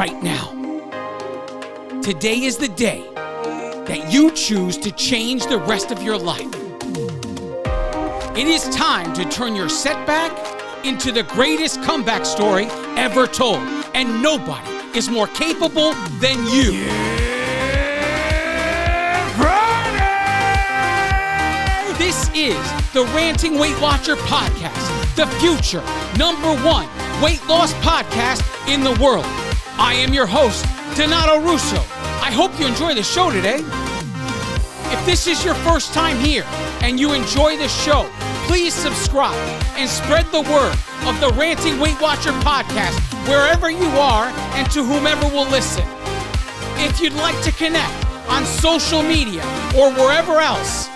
right now. Today is the day that you choose to change the rest of your life. It is time to turn your setback into the greatest comeback story ever told, and nobody is more capable than you. This is the Ranting Weight Watcher podcast, the future #1 weight loss podcast in the world. I am your host, Donato Russo. I hope you enjoy the show today. If this is your first time here and you enjoy the show, please subscribe and spread the word of the Ranting Weight Watcher podcast wherever you are and to whomever will listen. If you'd like to connect on social media or wherever else,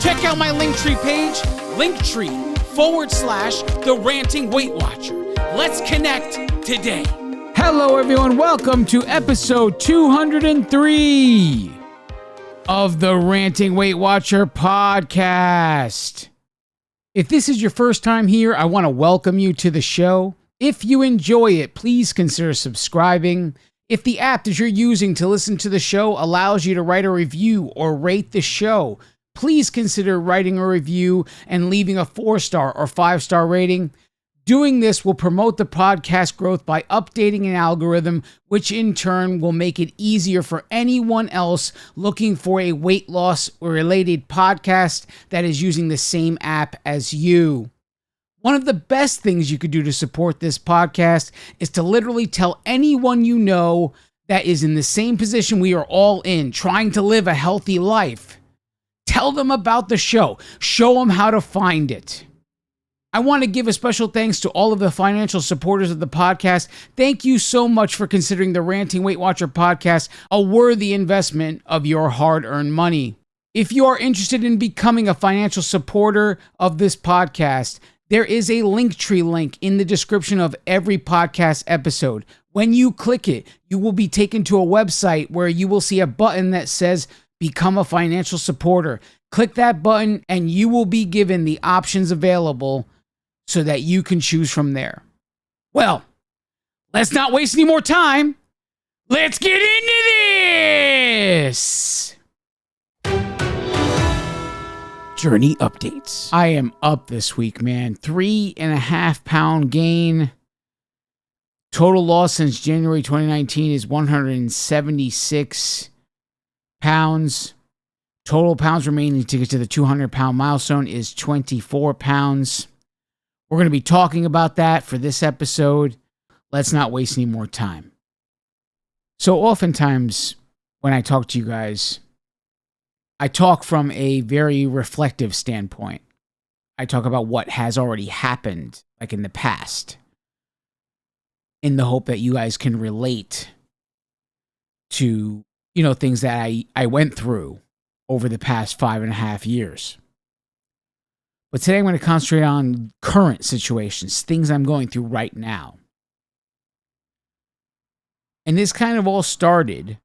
check out my Linktree page, Linktree/the Ranting Weight Watcher. Let's connect today. Hello, everyone. Welcome to episode 203 of the Ranting Weight Watcher podcast. If this is your first time here, I want to welcome you to the show. If you enjoy it, please consider subscribing. If the app that you're using to listen to the show allows you to write a review or rate the show, please consider writing a review and leaving a 4-star or 5-star rating. Doing this will promote the podcast growth by updating an algorithm, which in turn will make it easier for anyone else looking for a weight loss or related podcast that is using the same app as you. One of the best things you could do to support this podcast is to literally tell anyone you know that is in the same position we are all in, trying to live a healthy life. Tell them about the show. Show them how to find it. I want to give a special thanks to all of the financial supporters of the podcast. Thank you so much for considering the Ranting Weight Watcher podcast a worthy investment of your hard-earned money. If you are interested in becoming a financial supporter of this podcast, there is a Linktree link in the description of every podcast episode. When you click it, you will be taken to a website where you will see a button that says Become a Financial Supporter. Click that button and you will be given the options available so that you can choose from there. Well, let's not waste any more time. Let's get into this. Journey updates. I am up this week, man. 3.5 pound gain. Total loss since January 2019 is 176 pounds. Total pounds remaining to get to the 200 pound milestone is 24 pounds. We're going to be talking about that for this episode. Let's not waste any more time. So oftentimes when I talk to you guys, I talk from a very reflective standpoint. I talk about what has already happened, like in the past, in the hope that you guys can relate to, things that I went through over the past 5.5 years. But today I'm going to concentrate on current situations, things I'm going through right now. And this kind of all started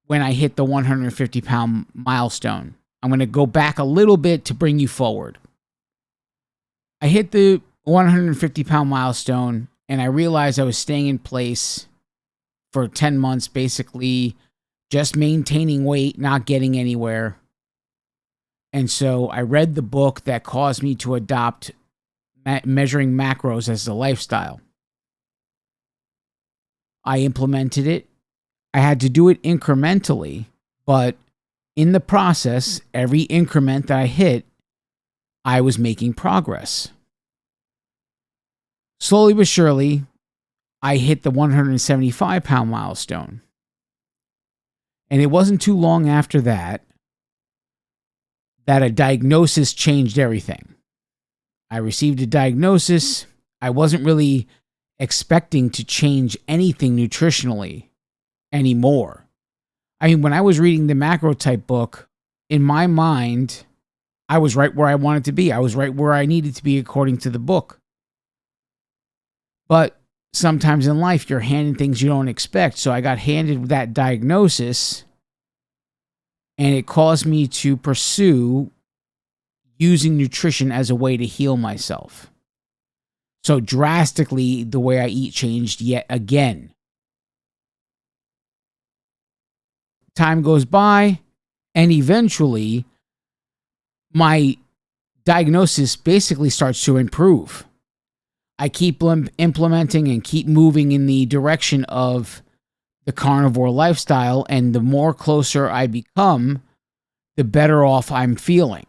when I hit the 150 pound milestone. I'm going to go back a little bit to bring you forward. I hit the 150 pound milestone and I realized I was staying in place for 10 months, basically just maintaining weight, not getting anywhere. And so I read the book that caused me to adopt measuring macros as a lifestyle. I implemented it. I had to do it incrementally, but in the process, every increment that I hit, I was making progress. Slowly but surely, I hit the 175 pound milestone. And it wasn't too long after that a diagnosis changed everything. I received a diagnosis. I wasn't really expecting to change anything nutritionally anymore. I mean, when I was reading the macro type book, in my mind, I was right where I wanted to be. I was right where I needed to be according to the book. But sometimes in life, you're handed things you don't expect. So I got handed that diagnosis, and it caused me to pursue using nutrition as a way to heal myself. So drastically, the way I eat changed yet again. time goes by, and eventually my diagnosis basically starts to improve. I keep implementing and keep moving in the direction of the carnivore lifestyle, and the more closer I become, the better off I'm feeling.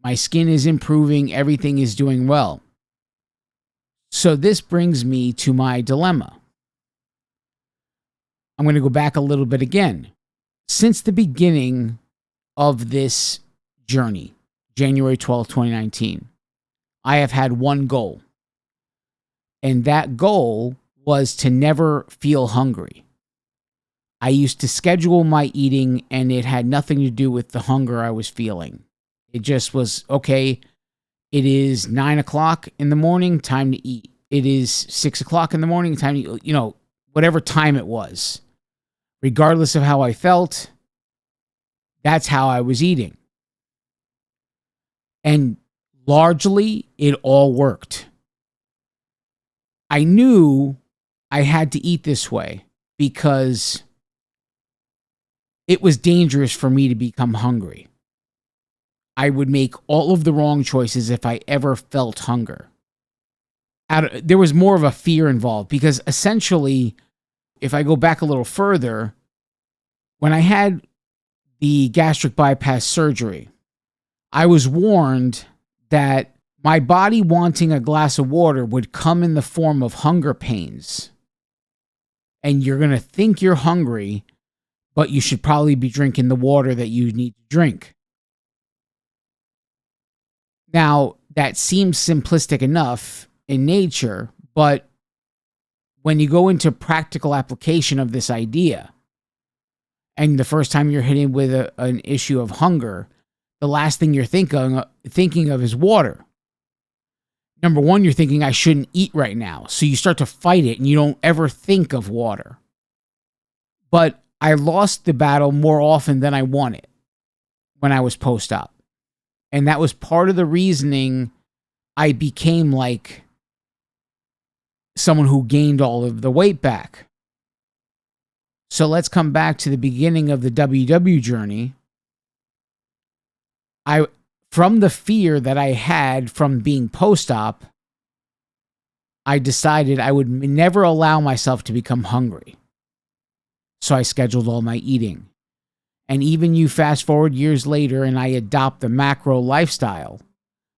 My skin is improving, everything is doing well. So this brings me to my dilemma. I'm going to go back a little bit again. Since the beginning of this journey, January 12th, 2019, I have had one goal. And that goal was to never feel hungry. I used to schedule my eating, and it had nothing to do with the hunger I was feeling. It just was, okay, it is 9 o'clock in the morning, time to eat. It is 6 o'clock in the morning, time to eat, whatever time it was. Regardless of how I felt, that's how I was eating. And largely, it all worked. I knew I had to eat this way because it was dangerous for me to become hungry. I would make all of the wrong choices if I ever felt hunger. There was more of a fear involved because essentially, if I go back a little further, when I had the gastric bypass surgery, I was warned that my body wanting a glass of water would come in the form of hunger pains. And you're going to think you're hungry, but you should probably be drinking the water that you need to drink. Now, that seems simplistic enough in nature, but when you go into practical application of this idea, and the first time you're hitting with an issue of hunger, the last thing you're thinking of is water. Number one, you're thinking, I shouldn't eat right now. So you start to fight it and you don't ever think of water. But I lost the battle more often than I won it when I was post-op. And that was part of the reasoning I became like someone who gained all of the weight back. So let's come back to the beginning of the WW journey. From the fear that I had from being post-op, I decided I would never allow myself to become hungry. So I scheduled all my eating. And even you fast forward years later and I adopt the macro lifestyle,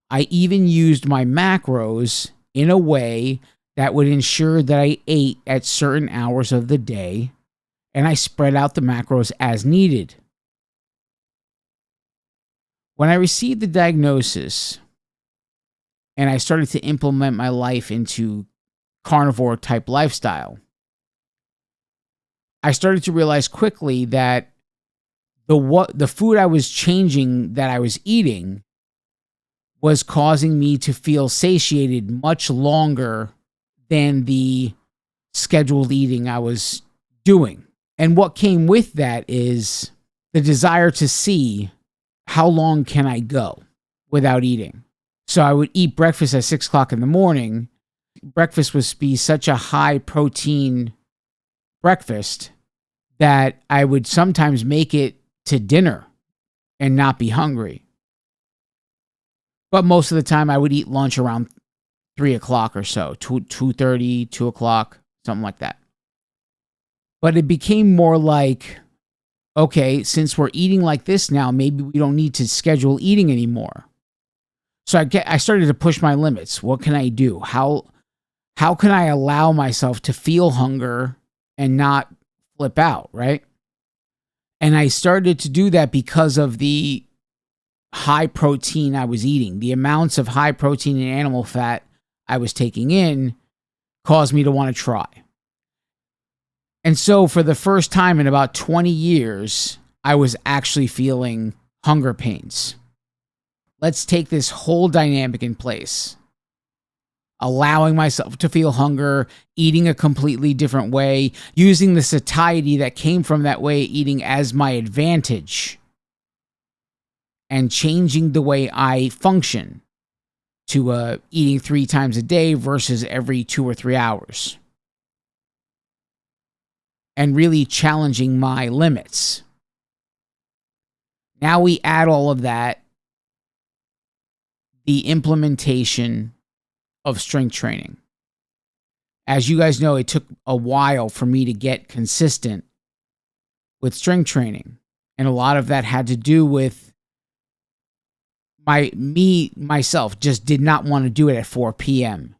I even used my macros in a way that would ensure that I ate at certain hours of the day, and I spread out the macros as needed. When I received the diagnosis and I started to implement my life into carnivore type lifestyle, I started to realize quickly that the food I was changing that I was eating was causing me to feel satiated much longer than the scheduled eating I was doing. And what came with that is the desire to see how long can I go without eating. So I would eat breakfast at 6 o'clock in the morning. Breakfast would be such a high protein breakfast that I would sometimes make it to dinner and not be hungry. But most of the time I would eat lunch around 3 o'clock or so, 2:30, 2 o'clock, something like that. But it became more like, okay, since we're eating like this now, maybe we don't need to schedule eating anymore. So I started to push my limits. What can I do? How can I allow myself to feel hunger and not flip out, right? And I started to do that because of the high protein I was eating. The amounts of high protein and animal fat I was taking in caused me to want to try. And so for the first time in about 20 years, I was actually feeling hunger pains. Let's take this whole dynamic in place. Allowing myself to feel hunger, eating a completely different way, using the satiety that came from that way of eating as my advantage, and changing the way I function to eating 3 times a day versus every 2 or 3 hours. And really challenging my limits. Now we add all of that, the implementation of strength training. As you guys know, it took a while for me to get consistent with strength training. And a lot of that had to do with myself just did not want to do it at 4 p.m.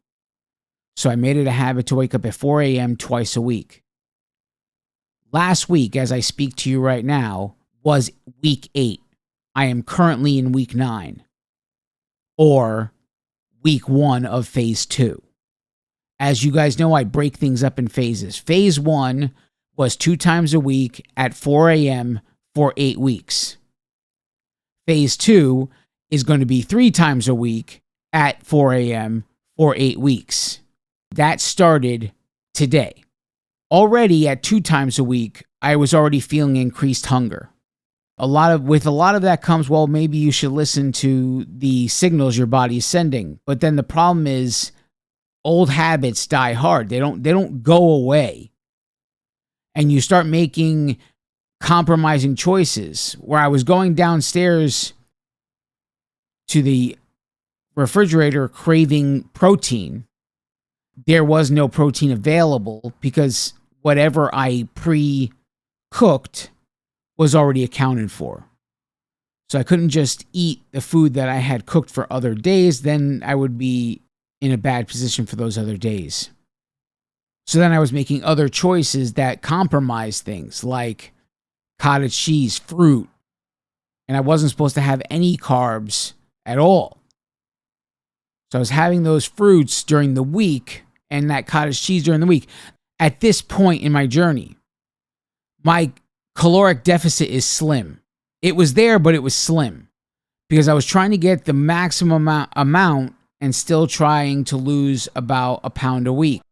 So I made it a habit to wake up at 4 a.m. twice a week. Last week, as I speak to you right now, was week 8. I am currently in week 9, or week 1 of phase 2. As you guys know, I break things up in phases. Phase 1 was 2 times a week at 4 a.m. for 8 weeks. Phase 2 is going to be 3 times a week at 4 a.m. for 8 weeks. That started today. Already at 2 times a week, I was already feeling increased hunger. With a lot of that comes, well, maybe you should listen to the signals your body is sending. But then the problem is old habits die hard. They don't go away. And you start making compromising choices. Where I was going downstairs to the refrigerator craving protein, there was no protein available because whatever I pre-cooked was already accounted for. So I couldn't just eat the food that I had cooked for other days. Then I would be in a bad position for those other days. So then I was making other choices that compromised things like cottage cheese, fruit, and I wasn't supposed to have any carbs at all. So I was having those fruits during the week and that cottage cheese during the week. At this point in my journey, my caloric deficit is slim. It was there, but it was slim because I was trying to get the maximum amount and still trying to lose about a pound a week.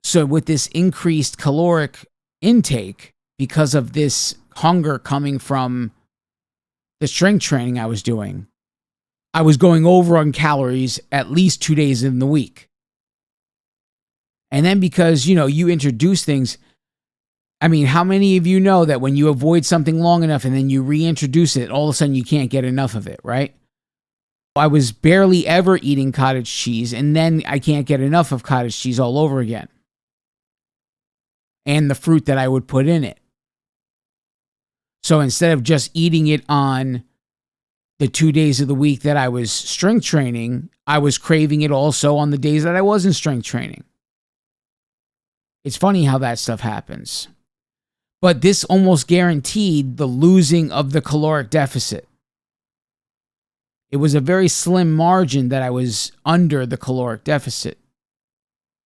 So with this increased caloric intake, because of this hunger coming from the strength training I was doing, I was going over on calories at least 2 days in the week. And then because, you introduce things, I mean, how many of you know that when you avoid something long enough and then you reintroduce it, all of a sudden you can't get enough of it, right? I was barely ever eating cottage cheese, and then I can't get enough of cottage cheese all over again. And the fruit that I would put in it. So instead of just eating it on the 2 days of the week that I was strength training, I was craving it also on the days that I wasn't strength training. It's funny how that stuff happens. But this almost guaranteed the losing of the caloric deficit. It was a very slim margin that I was under the caloric deficit.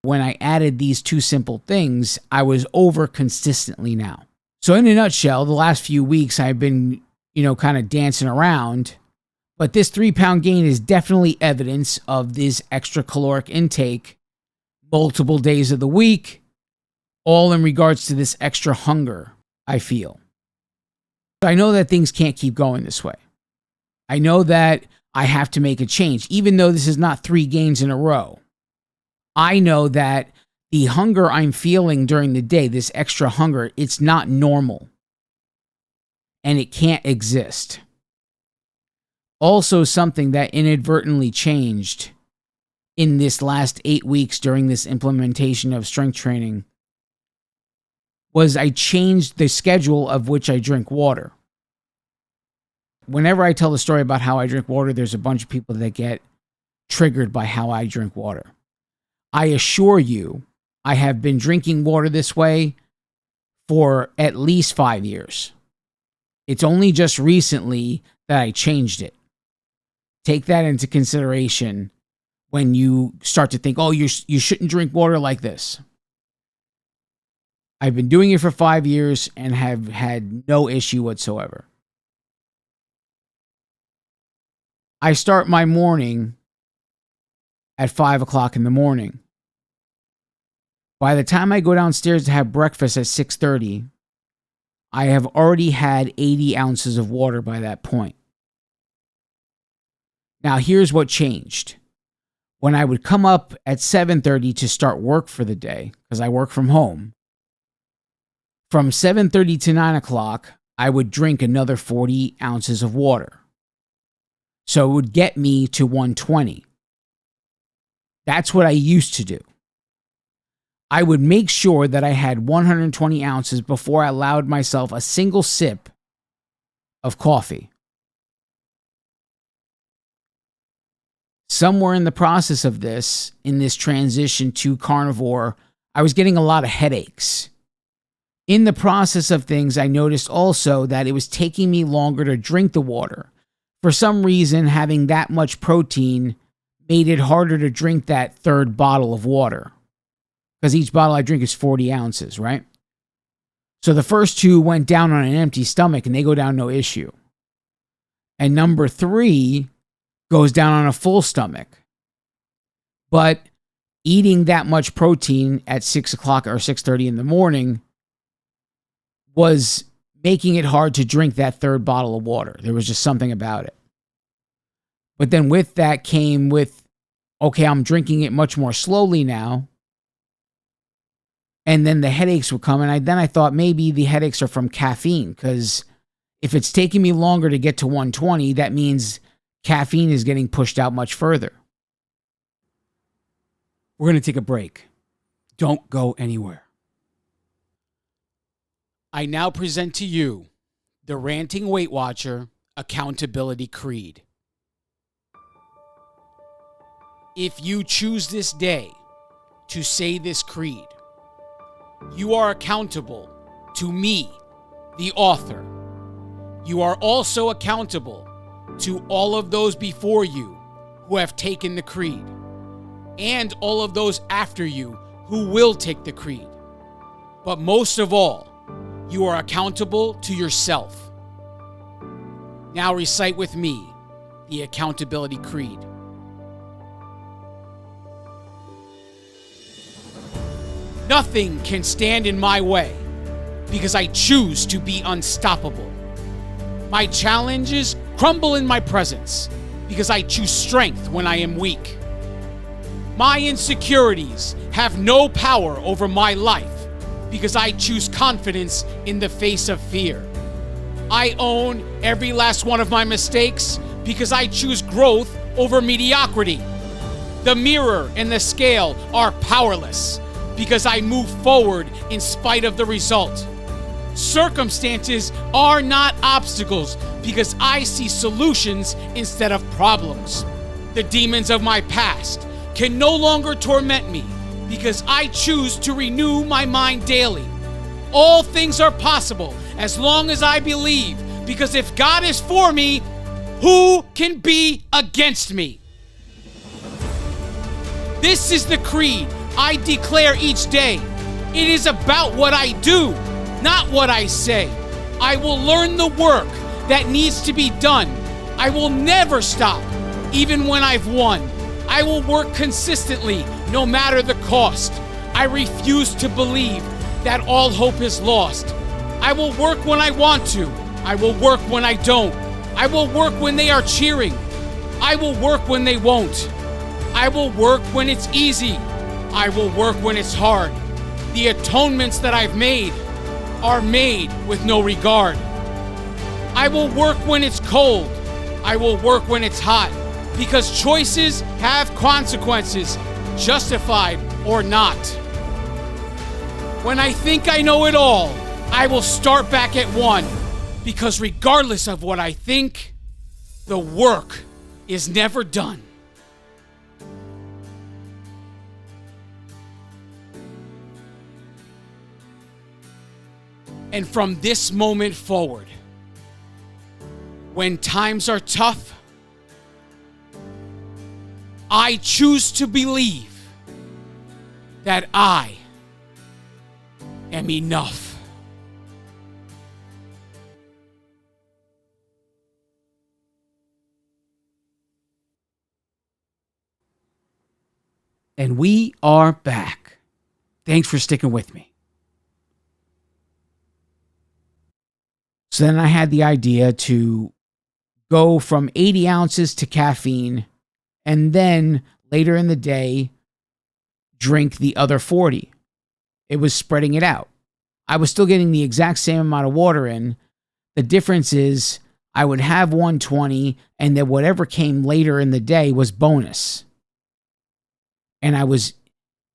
When I added these 2 simple things, I was over consistently now. So in a nutshell, the last few weeks I've been, kind of dancing around. But this 3-pound gain is definitely evidence of this extra caloric intake multiple days of the week, all in regards to this extra hunger I feel. I know that things can't keep going this way. I know that I have to make a change, even though this is not 3 gains in a row. I know that the hunger I'm feeling during the day, this extra hunger, it's not normal. And it can't exist. Also, something that inadvertently changed in this last 8 weeks during this implementation of strength training was I changed the schedule of which I drink water. Whenever I tell the story about how I drink water, there's a bunch of people that get triggered by how I drink water. I assure you, I have been drinking water this way for at least 5 years. It's only just recently that I changed it. Take that into consideration when you start to think, you shouldn't drink water like this. I've been doing it for 5 years and have had no issue whatsoever. I start my morning at 5 o'clock in the morning. By the time I go downstairs to have breakfast at 6:30, I have already had 80 ounces of water by that point. Now, here's what changed. When I would come up at 7:30 to start work for the day, because I work from home, from 7:30 to 9 o'clock, I would drink another 40 ounces of water. So it would get me to 120. That's what I used to do. I would make sure that I had 120 ounces before I allowed myself a single sip of coffee. Somewhere in the process of this, in this transition to carnivore, I was getting a lot of headaches. In the process of things, I noticed also that it was taking me longer to drink the water. For some reason, having that much protein made it harder to drink that third bottle of water. Because each bottle I drink is 40 ounces, right? So the first two went down on an empty stomach and they go down no issue. And number 3 goes down on a full stomach. But eating that much protein at 6 o'clock or 6:30 in the morning was making it hard to drink that third bottle of water. There was just something about it. But then with that came with, okay, I'm drinking it much more slowly now. And then the headaches would come. And then I thought maybe the headaches are from caffeine, because if it's taking me longer to get to 120, that means caffeine is getting pushed out much further. We're going to take a break. Don't go anywhere. I now present to you the Ranting Weight Watcher Accountability Creed. If you choose this day to say this creed, you are accountable to me, the author. You are also accountable to all of those before you who have taken the creed, and all of those after you who will take the creed. But most of all, you are accountable to yourself. Now recite with me the Accountability Creed. Nothing can stand in my way because I choose to be unstoppable. My challenges crumble in my presence because I choose strength when I am weak. My insecurities have no power over my life because I choose confidence in the face of fear. I own every last one of my mistakes because I choose growth over mediocrity. The mirror and the scale are powerless because I move forward in spite of the result. Circumstances are not obstacles because I see solutions instead of problems. The demons of my past can no longer torment me because I choose to renew my mind daily. All things are possible as long as I believe, because if God is for me, who can be against me? This is the creed I declare each day. It is about what I do, not what I say. I will learn the work that needs to be done. I will never stop, even when I've won. I will work consistently, no matter the cost. I refuse to believe that all hope is lost. I will work when I want to. I will work when I don't. I will work when they are cheering. I will work when they won't. I will work when it's easy. I will work when it's hard. The atonements that I've made are made with no regard. I will work when it's cold. I will work when it's hot, because choices have consequences, justified or not. When I think I know it all, I will start back at 1, because regardless of what I think, the work is never done. And from this moment forward, when times are tough, I choose to believe that I am enough. And we are back. Thanks for sticking with me. So then I had the idea to go from 80 ounces to caffeine, and then later in the day, drink the other 40. It was spreading it out. I was still getting the exact same amount of water in, The difference is I would have 120, and then whatever came later in the day was bonus. And I was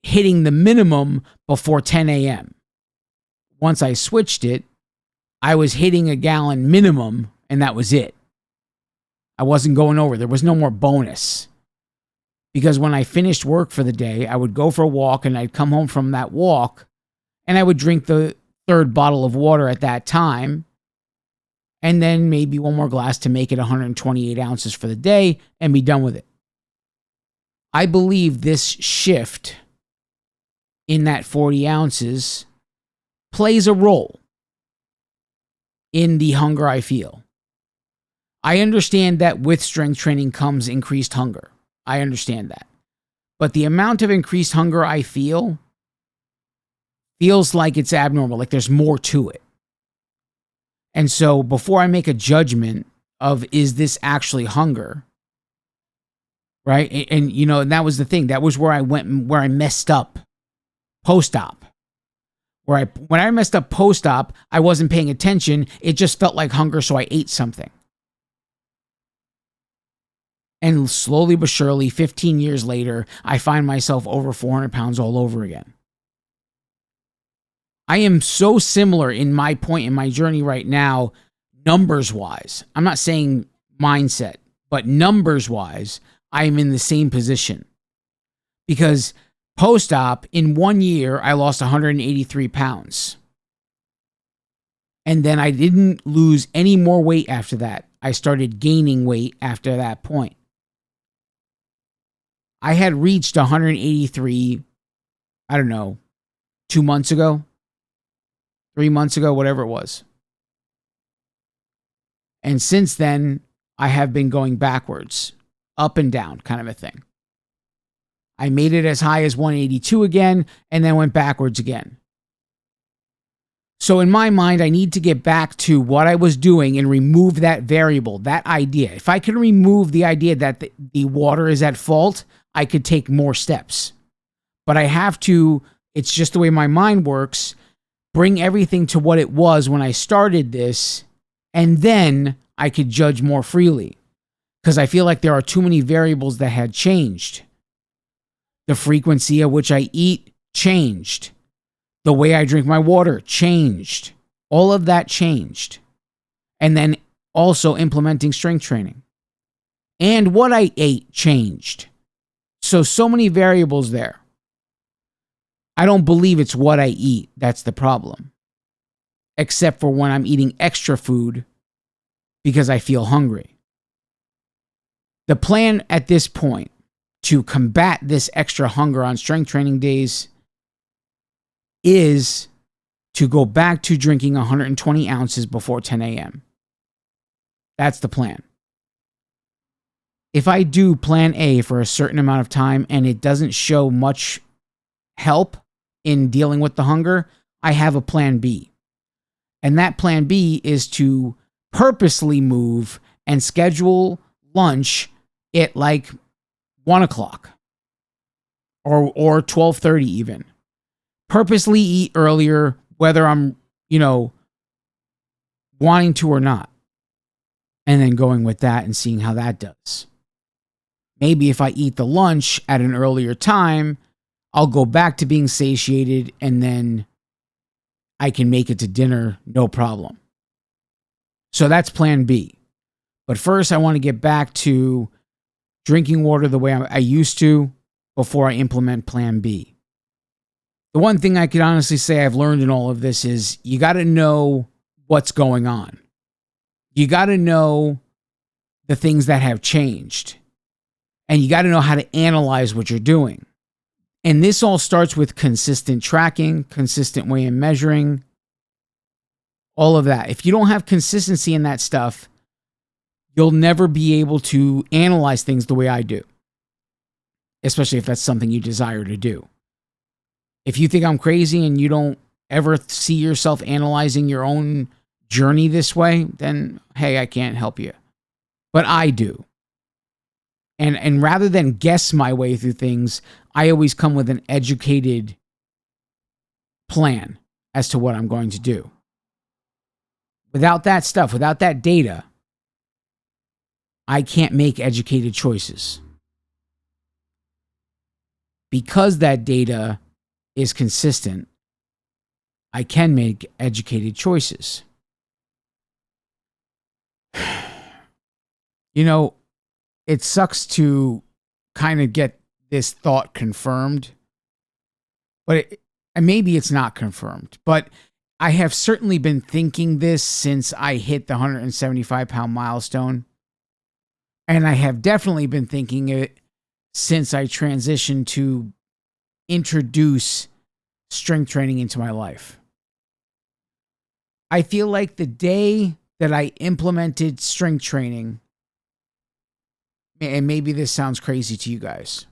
hitting the minimum before 10 a.m. Once I switched it, I was hitting a gallon minimum, and that was it. I wasn't going over. There was no more bonus. Because when I finished work for the day, I would go for a walk, and I'd come home from that walk, and I would drink the third bottle of water at that time, and then maybe one more glass to make it 128 ounces for the day and be done with it. I believe this shift in that 40 ounces plays a role in the hunger I feel. I understand that with strength training comes increased hunger. I understand that. But the amount of increased hunger I feel feels like it's abnormal, like there's more to it. And so before I make a judgment of, is this actually hunger? Right? And you know, and that was the thing. That was where I went, where I messed up post-op. When I messed up post-op, I wasn't paying attention. It just felt like hunger, so I ate something. And slowly but surely, 15 years later, I find myself over 400 pounds all over again. I am so similar in my point in my journey right now, numbers-wise. I'm not saying mindset, but numbers-wise, I am in the same position. Because post-op, in 1 year, I lost 183 pounds. And then I didn't lose any more weight after that. I started gaining weight after that point. I had reached 183, I don't know, 2 months ago, 3 months ago, whatever it was. And since then, I have been going backwards, up and down kind of a thing. I made it as high as 182 again, and then went backwards again. So in my mind, I need to get back to what I was doing and remove that variable, that idea. If I can remove the idea that the water is at fault, I could take more steps. But I have to, it's just the way my mind works, bring everything to what it was when I started this, and then I could judge more freely. Because I feel like there are too many variables that had changed. The frequency at which I eat changed. The way I drink my water changed. All of that changed. And then also implementing strength training. And what I ate changed. So many variables there. I don't believe it's what I eat that's the problem. Except for when I'm eating extra food because I feel hungry. The plan at this point to combat this extra hunger on strength training days is to go back to drinking 120 ounces before 10 a.m. That's the plan. If I do plan A for a certain amount of time and it doesn't show much help in dealing with the hunger, I have a plan B. And that plan B is to purposely move and schedule lunch at like 1 o'clock or 12:30 even. Purposely eat earlier, whether I'm, wanting to or not. And then going with that and seeing how that does. Maybe if I eat the lunch at an earlier time, I'll go back to being satiated and then I can make it to dinner, no problem. So that's plan B. But first, I want to get back to drinking water the way I used to before I implement plan B. The one thing I could honestly say I've learned in all of this is you got to know what's going on. You got to know the things that have changed. And you got to know how to analyze what you're doing. And this all starts with consistent tracking, consistent way of measuring, all of that. If you don't have consistency in that stuff, you'll never be able to analyze things the way I do. Especially if that's something you desire to do. If you think I'm crazy and you don't ever see yourself analyzing your own journey this way, then, hey, I can't help you. But I do. And rather than guess my way through things, I always come with an educated plan as to what I'm going to do. Without that stuff, without that data, I can't make educated choices. Because that data is consistent, I can make educated choices. You know, it sucks to kind of get this thought confirmed, but and maybe it's not confirmed, but I have certainly been thinking this since I hit the 175-pound milestone. And I have definitely been thinking it since I transitioned to introduce strength training into my life. I feel like the day that I implemented strength training, and maybe this sounds crazy to you guys,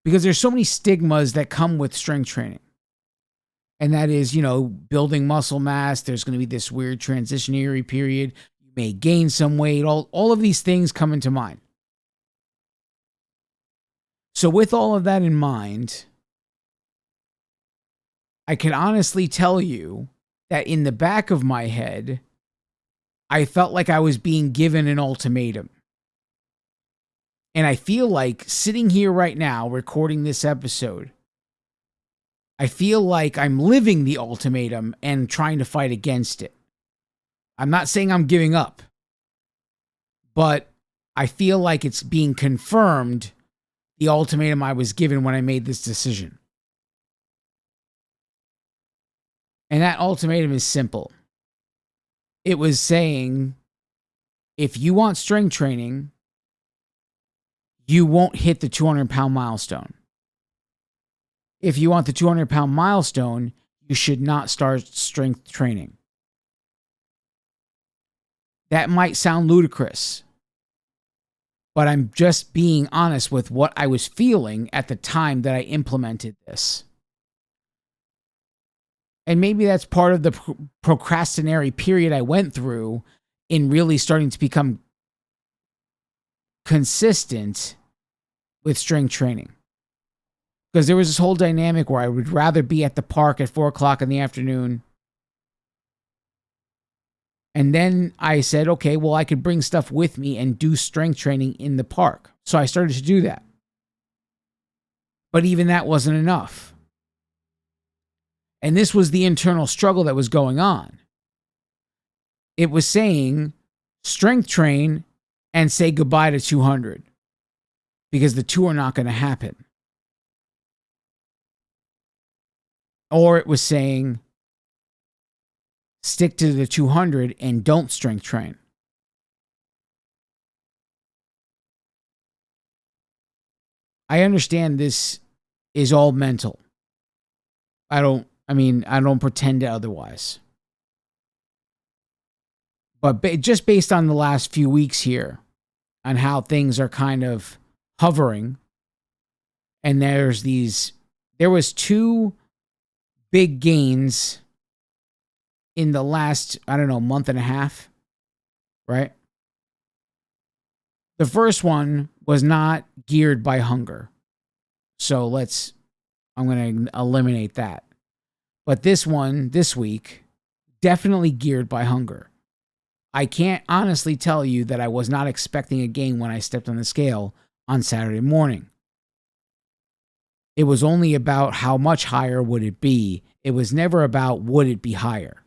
because there's so many stigmas that come with strength training. And that is, building muscle mass. There's going to be this weird transitionary period. You may gain some weight. All of these things come into mind. So with all of that in mind, I can honestly tell you that in the back of my head, I felt like I was being given an ultimatum. And I feel like sitting here right now, recording this episode, I feel like I'm living the ultimatum and trying to fight against it. I'm not saying I'm giving up, but I feel like it's being confirmed, the ultimatum I was given when I made this decision. And that ultimatum is simple. It was saying, if you want strength training, you won't hit the 200-pound milestone. If you want the 200-pound milestone, you should not start strength training. That might sound ludicrous, but I'm just being honest with what I was feeling at the time that I implemented this. And maybe that's part of the procrastinatory period I went through in really starting to become consistent with strength training. Because there was this whole dynamic where I would rather be at the park at 4 o'clock in the afternoon. And then I said, okay, well, I could bring stuff with me and do strength training in the park. So I started to do that. But even that wasn't enough. And this was the internal struggle that was going on. It was saying, strength train and say goodbye to 200. Because the two are not going to happen. Or it was saying, stick to the 200 and don't strength train. I understand this is all mental. I don't pretend otherwise. But just based on the last few weeks here, on how things are kind of hovering, and there was 2 big gains in the last, month and a half, right? The first one was not geared by hunger. So I'm going to eliminate that. But this one, this week, definitely geared by hunger. I can't honestly tell you that I was not expecting a gain when I stepped on the scale on Saturday morning. It was only about how much higher would it be. It was never about would it be higher.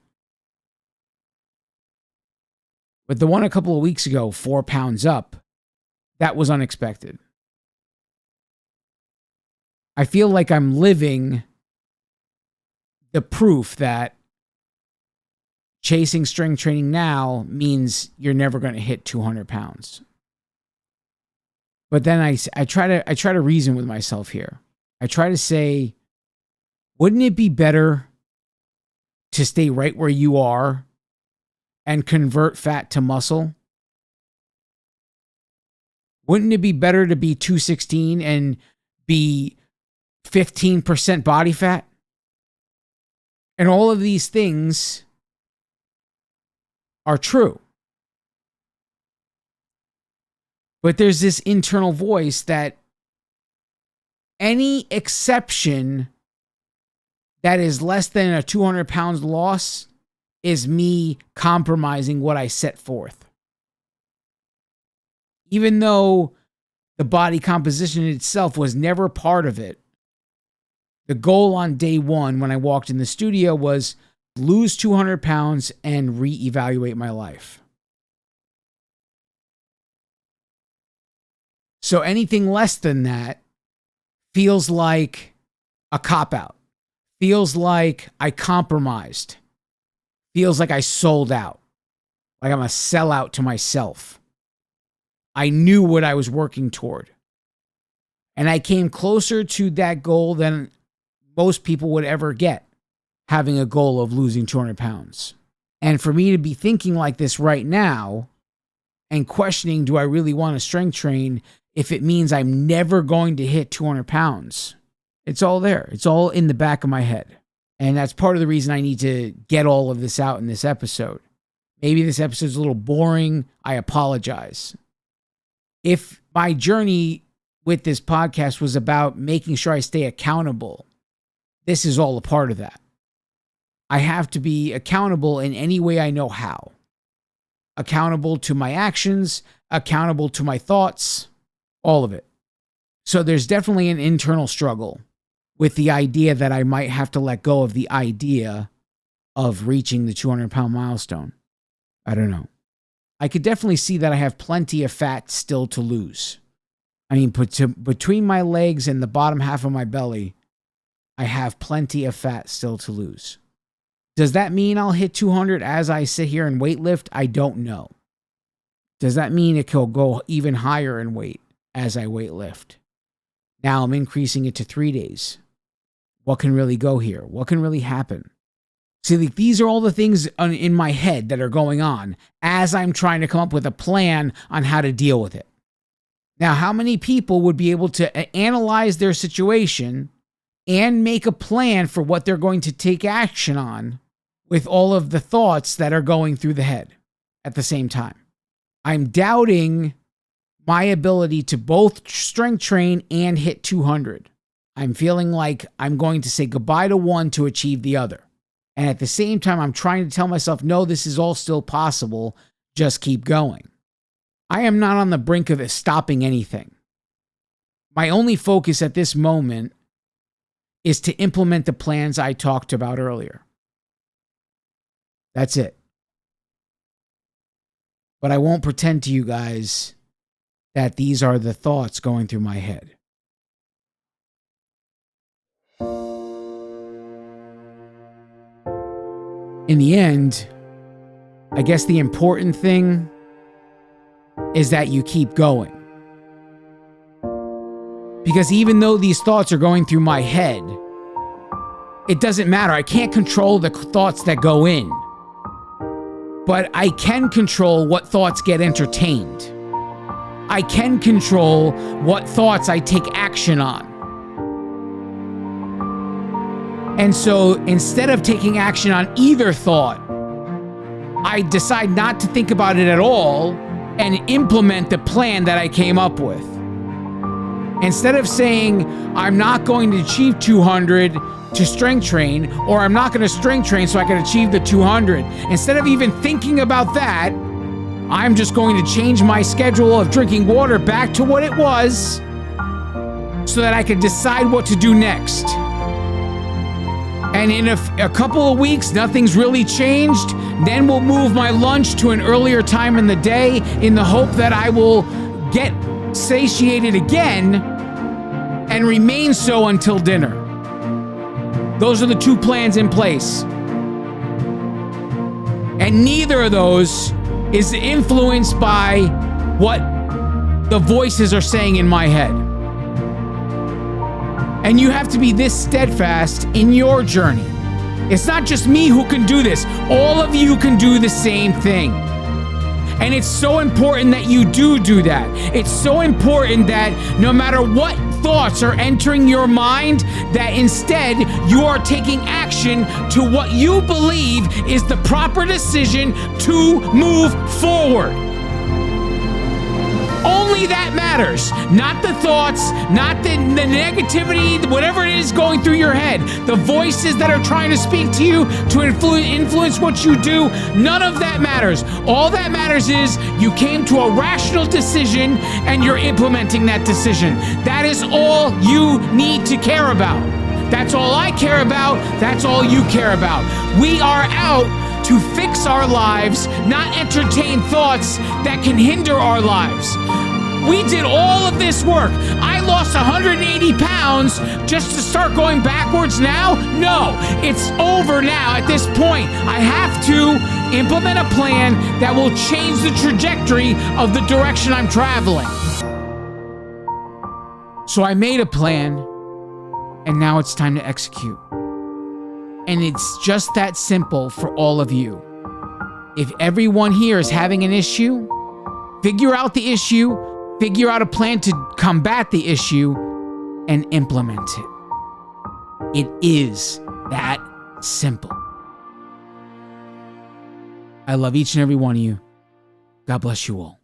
But the one a couple of weeks ago, 4 pounds up, that was unexpected. I feel like I'm living the proof that chasing strength training now means you're never going to hit 200 pounds. But then I try to reason with myself here. I try to say, wouldn't it be better to stay right where you are and convert fat to muscle? Wouldn't it be better to be 216 and be 15% body fat? And all of these things are true. But there's this internal voice that any exception that is less than a 200 pounds loss is me compromising what I set forth. Even though the body composition itself was never part of it, the goal on day one when I walked in the studio was lose 200 pounds and reevaluate my life. So anything less than that feels like a cop-out. Feels like I compromised. Feels like I sold out. Like I'm a sellout to myself. I knew what I was working toward. And I came closer to that goal than most people would ever get, having a goal of losing 200 pounds. And for me to be thinking like this right now and questioning, do I really want to strength train if it means I'm never going to hit 200 pounds? It's all there. It's all in the back of my head. And that's part of the reason I need to get all of this out in this episode. Maybe this episode's a little boring. I apologize. If my journey with this podcast was about making sure I stay accountable, this is all a part of that. I have to be accountable in any way I know how. Accountable to my actions, accountable to my thoughts, all of it. So there's definitely an internal struggle with the idea that I might have to let go of the idea of reaching the 200-pound milestone. I don't know. I could definitely see that I have plenty of fat still to lose. I mean, between my legs and the bottom half of my belly, I have plenty of fat still to lose. Does that mean I'll hit 200 as I sit here and weightlift? I don't know. Does that mean it could go even higher in weight as I weightlift? Now I'm increasing it to 3 days. What can really go here? What can really happen? See, like, these are all the things in my head that are going on as I'm trying to come up with a plan on how to deal with it. Now, how many people would be able to analyze their situation and make a plan for what they're going to take action on with all of the thoughts that are going through the head at the same time? I'm doubting my ability to both strength train and hit 200. I'm feeling like I'm going to say goodbye to one to achieve the other. And at the same time, I'm trying to tell myself, no, this is all still possible. Just keep going. I am not on the brink of stopping anything. My only focus at this moment is to implement the plans I talked about earlier. That's it. But I won't pretend to you guys that these are the thoughts going through my head. In the end, I guess the important thing is that you keep going. Because even though these thoughts are going through my head, it doesn't matter. I can't control the thoughts that go in. But I can control what thoughts get entertained. I can control what thoughts I take action on. And so instead of taking action on either thought, I decide not to think about it at all and implement the plan that I came up with. Instead of saying, I'm not going to achieve 200 to strength train, or I'm not going to strength train so I can achieve the 200. Instead of even thinking about that, I'm just going to change my schedule of drinking water back to what it was so that I can decide what to do next. And in a couple of weeks, nothing's really changed. Then we'll move my lunch to an earlier time in the day in the hope that I will get satiated again and remain so until dinner. Those are the two plans in place. And neither of those is influenced by what the voices are saying in my head. And you have to be this steadfast in your journey. It's not just me who can do this. All of you can do the same thing. And it's so important that you do that. It's so important that no matter what thoughts are entering your mind, that instead you are taking action to what you believe is the proper decision to move forward. Only Only that matters. Not the thoughts, not the negativity, whatever it is going through your head. The voices that are trying to speak to you to influence what you do. None of that matters. All that matters is you came to a rational decision and you're implementing that decision. That is all you need to care about. That's all I care about. That's all you care about. We are out to fix our lives, not entertain thoughts that can hinder our lives. We did all of this work. I lost 180 pounds just to start going backwards now? No, it's over now at this point. I have to implement a plan that will change the trajectory of the direction I'm traveling. So I made a plan, and now it's time to execute. And it's just that simple for all of you. If everyone here is having an issue, figure out the issue, figure out a plan to combat the issue, and implement it. It is that simple. I love each and every one of you. God bless you all.